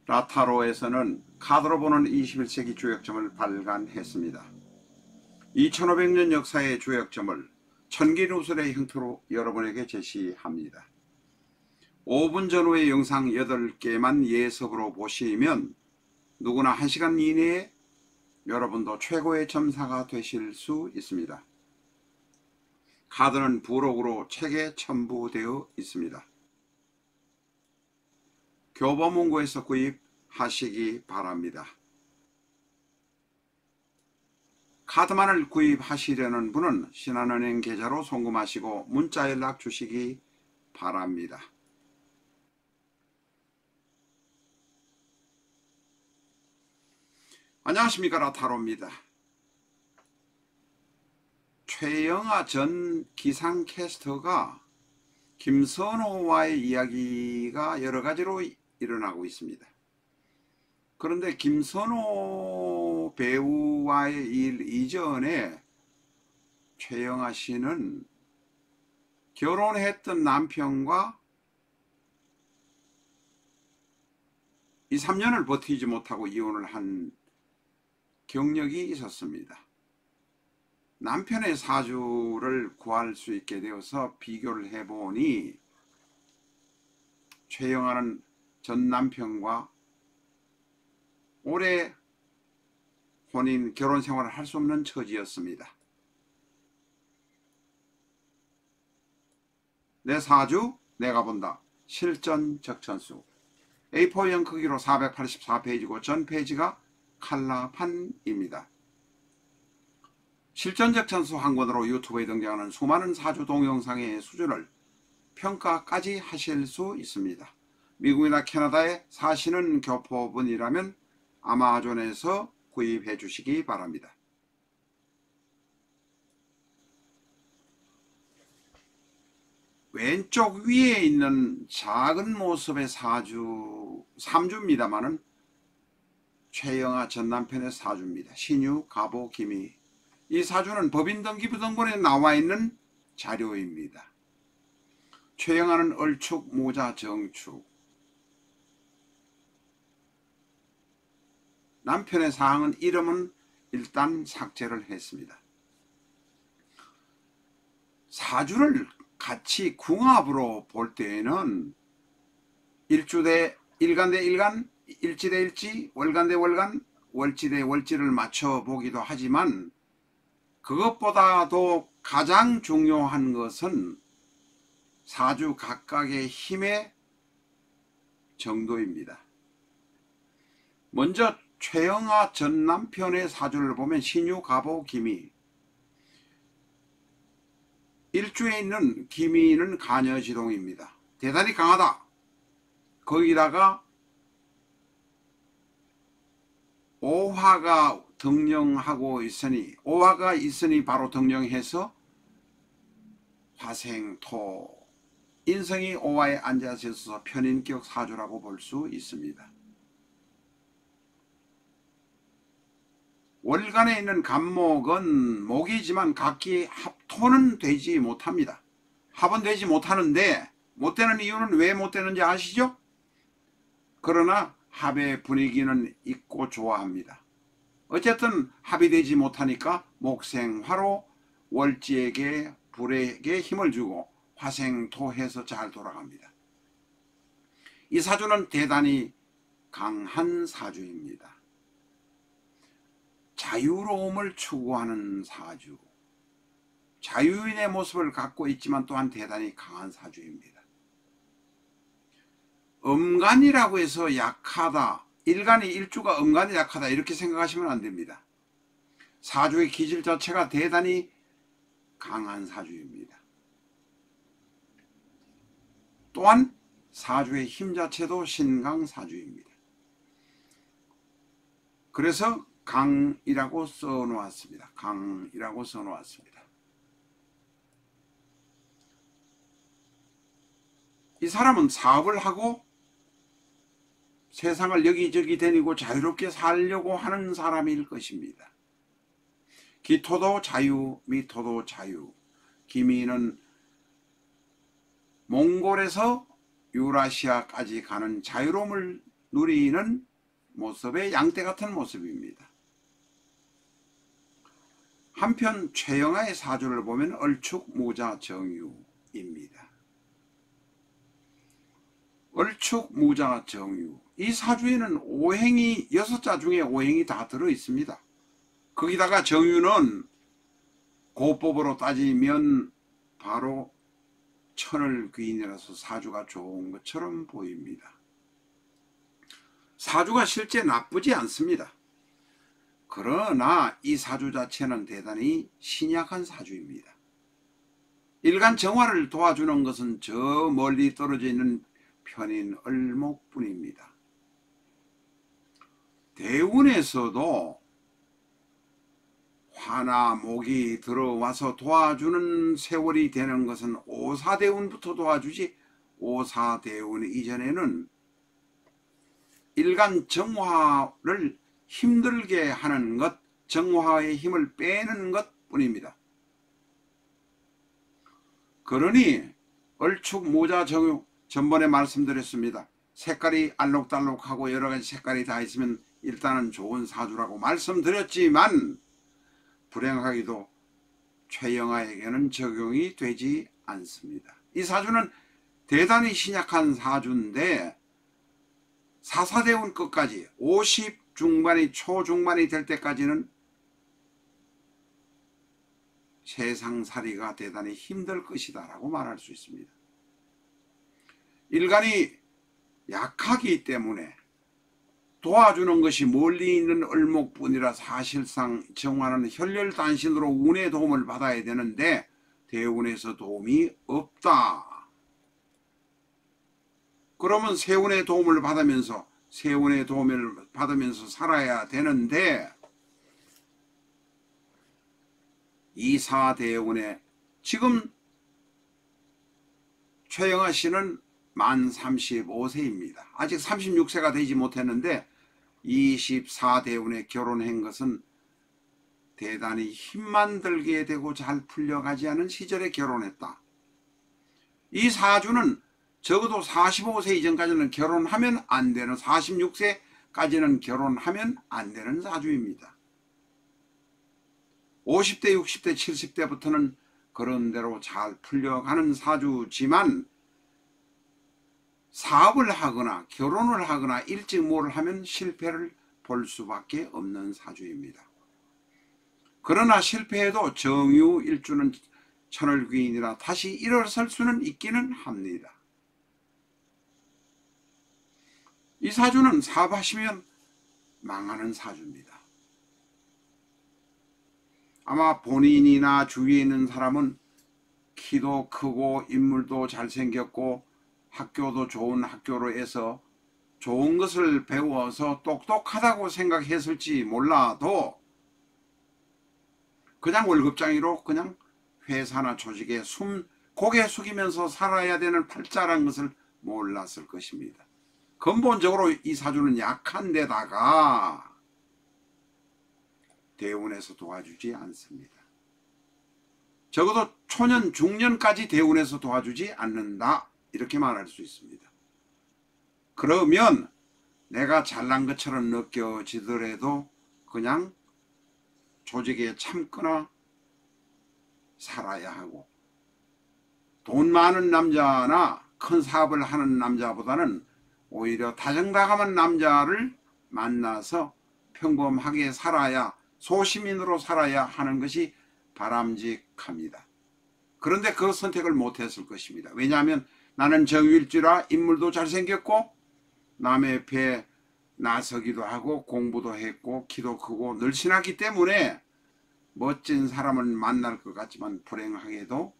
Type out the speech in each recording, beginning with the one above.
라타로에서는 카드로 보는 21세기 주역점을 발간했습니다. 2500년 역사의 주역점을 천기누설의 형태로 여러분에게 제시합니다. 5분 전후의 영상 8개만 예습으로 보시면 누구나 1시간 이내에 여러분도 최고의 점사가 되실 수 있습니다. 카드는 부록으로 책에 첨부되어 있습니다. 교보문고에서 구입하시기 바랍니다. 카드만을 구입하시려는 분은 신한은행 계좌로 송금하시고 문자 연락 주시기 바랍니다. 안녕하십니까, 라타로입니다. 최영하 전 기상캐스터가 김선호와의 이야기가 여러가지로 일어나고 있습니다. 그런데 김선호 배우와의 일 이전에 최영하 씨는 결혼했던 남편과 2, 3년을 버티지 못하고 이혼을 한 경력이 있었습니다. 남편의 사주를 구할 수 있게 되어서 비교를 해보니 최영하는 전 남편과 오래 결혼 생활을 할 수 없는 처지였습니다. 내 사주 내가 본다. 실전적천수. A4형 크기로 484페이지고 전 페이지가 칼라판입니다. 실전적천수 한 권으로 유튜브에 등장하는 수많은 사주 동영상의 수준을 평가까지 하실 수 있습니다. 미국이나 캐나다에 사시는 교포분이라면 아마존에서 구입해 주시기 바랍니다. 왼쪽 위에 있는 작은 모습의 사주 3주입니다만은 최영하 전 남편의 사주입니다. 신유, 갑오, 기미. 이 사주는 법인등기부등본에 나와 있는 자료입니다. 최영하는 을축, 모자, 정축. 남편의 사항은 이름은 일단 삭제를 했습니다. 사주를 같이 궁합으로 볼 때에는 일간 대 일간, 일지 대 일지, 월간 대 월간, 월지 대 월지를 맞춰 보기도 하지만 그것보다도 가장 중요한 것은 사주 각각의 힘의 정도입니다. 먼저 최영하 전 남편의 사주를 보면 신유, 갑오, 기미. 일주에 있는 기미는 간여지동입니다. 대단히 강하다. 거기다가 오화가 등령하고 있으니, 오화가 있으니 바로 등령해서 화생토, 인성이 오화에 앉아서 있어서 편인격 사주라고 볼 수 있습니다. 월간에 있는 간목은 목이지만 각기 합토는 되지 못합니다. 합은 되지 못하는데 못 되는 이유는 왜 못 되는지 아시죠? 그러나 합의 분위기는 있고 좋아합니다. 어쨌든 합이 되지 못하니까 목생화로 월지에게 불에게 힘을 주고 화생토해서 잘 돌아갑니다. 이 사주는 대단히 강한 사주입니다. 자유로움을 추구하는 사주, 자유인의 모습을 갖고 있지만 또한 대단히 강한 사주입니다. 음간이라고 해서 약하다, 일주가 음간이 약하다 이렇게 생각하시면 안 됩니다. 사주의 기질 자체가 대단히 강한 사주입니다. 또한 사주의 힘 자체도 신강사주입니다. 그래서 강이라고 써놓았습니다. 강이라고 써놓았습니다. 이 사람은 사업을 하고 세상을 여기저기 다니고 자유롭게 살려고 하는 사람일 것입니다. 기토도 자유, 미토도 자유. 기미는 몽골에서 유라시아까지 가는 자유로움을 누리는 모습의 양떼 같은 모습입니다. 한편 최영아의 사주를 보면 얼축무자정유입니다. 얼축무자정유, 이 사주에는 오행이 6자 중에 오행이 다 들어있습니다. 거기다가 정유는 고법으로 따지면 바로 천을귀인이라서 사주가 좋은 것처럼 보입니다. 사주가 실제 나쁘지 않습니다. 그러나 이 사주 자체는 대단히 신약한 사주입니다. 일간 정화를 도와주는 것은 저 멀리 떨어져 있는 편인 을목뿐입니다. 대운에서도 화나 목이 들어와서 도와주는 세월이 되는 것은 오사대운부터 도와주지, 오사대운 이전에는 일간 정화를 힘들게 하는 것, 정화의 힘을 빼는 것 뿐입니다. 그러니 얼축무자정유, 전번에 말씀드렸습니다. 색깔이 알록달록하고 여러가지 색깔이 다 있으면 일단은 좋은 사주라고 말씀드렸지만 불행하게도 최영아에게는 적용이 되지 않습니다. 이 사주는 대단히 신약한 사주인데 사사대운 끝까지 50 중반이 초중반이 될 때까지는 세상살이가 대단히 힘들 것이다 라고 말할 수 있습니다. 일간이 약하기 때문에 도와주는 것이 멀리 있는 을목뿐이라 사실상 정화는 혈렬단신으로 운의 도움을 받아야 되는데 대운에서 도움이 없다. 그러면 세운의 도움을 받으면서 살아야 되는데 이사대운에 지금 최영아 씨는 만 35세입니다. 아직 36세가 되지 못했는데 24대운에 결혼한 것은 대단히 힘만 들게 되고 잘 풀려가지 않은 시절에 결혼했다. 이 사주는 적어도 45세 이전까지는 결혼하면 안 되는, 46세까지는 결혼하면 안 되는 사주입니다. 50대, 60대, 70대부터는 그런 대로 잘 풀려가는 사주지만 사업을 하거나 결혼을 하거나 일찍 뭘 하면 실패를 볼 수밖에 없는 사주입니다. 그러나 실패해도 정유 일주는 천을귀인이라 다시 일어설 수는 있기는 합니다. 이 사주는 사업하시면 망하는 사주입니다. 아마 본인이나 주위에 있는 사람은 키도 크고 인물도 잘생겼고 학교도 좋은 학교로 해서 좋은 것을 배워서 똑똑하다고 생각했을지 몰라도 그냥 월급장이로 그냥 회사나 조직에 고개 숙이면서 살아야 되는 팔자란 것을 몰랐을 것입니다. 근본적으로 이 사주는 약한 데다가 대운에서 도와주지 않습니다. 적어도 초년 중년까지 대운에서 도와주지 않는다, 이렇게 말할 수 있습니다. 그러면 내가 잘난 것처럼 느껴지더라도 그냥 조직에 참거나 살아야 하고, 돈 많은 남자나 큰 사업을 하는 남자보다는 오히려 다정다감한 남자를 만나서 평범하게 살아야, 소시민으로 살아야 하는 것이 바람직합니다. 그런데 그 선택을 못했을 것입니다. 왜냐하면 나는 정유일주라 인물도 잘생겼고 남의 배에 나서기도 하고 공부도 했고 키도 크고 늘씬하기 때문에 멋진 사람을 만날 것 같지만 불행하게도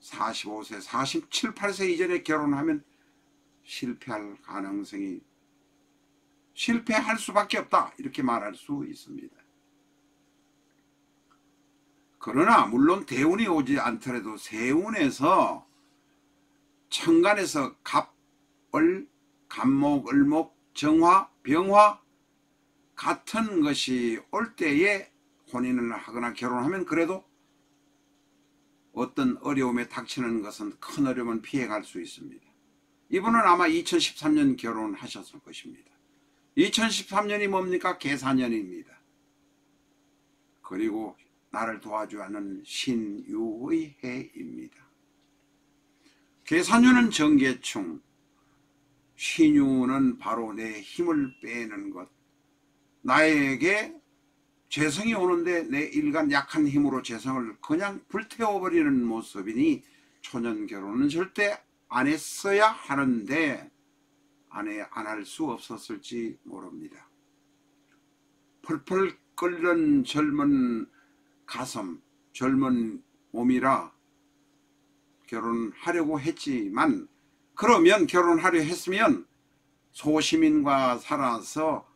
45세, 47, 8세 이전에 결혼하면 실패할 수밖에 없다, 이렇게 말할 수 있습니다. 그러나 물론 대운이 오지 않더라도 세운에서 천간에서 갑, 을, 간목, 을목, 정화, 병화 같은 것이 올 때에 혼인을 하거나 결혼하면 그래도 어떤 어려움에 닥치는 것은 큰 어려움은 피해갈 수 있습니다. 이분은 아마 2013년 결혼하셨을 것입니다. 2013년이 뭡니까? 계사년입니다. 그리고 나를 도와주는 신유의 해입니다. 계사년은 정계충, 신유는 바로 내 힘을 빼는 것. 나에게 재성이 오는데 내 일간 약한 힘으로 재성을 그냥 불태워버리는 모습이니 초년 결혼은 절대 안 했어야 하는데 안 할 수 없었을지 모릅니다. 펄펄 끓는 젊은 가슴, 젊은 몸이라 결혼하려고 했지만, 그러면 결혼하려 했으면 소시민과 살아서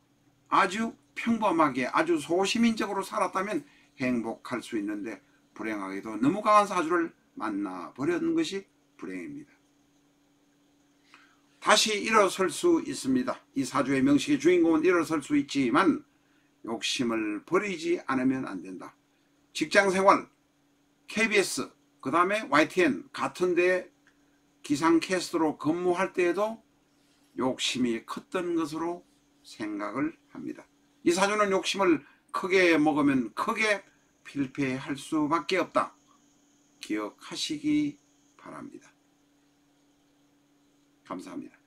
아주 평범하게 아주 소시민적으로 살았다면 행복할 수 있는데, 불행하게도 너무 강한 사주를 만나버렸는 것이 불행입니다. 다시 일어설 수 있습니다. 이 사주의 명식의 주인공은 일어설 수 있지만 욕심을 버리지 않으면 안 된다. 직장생활, KBS, 그 다음에 YTN 같은 데 기상캐스터로 근무할 때에도 욕심이 컸던 것으로 생각을 합니다. 이 사주는 욕심을 크게 먹으면 크게 필패할 수밖에 없다. 기억하시기 바랍니다. 감사합니다.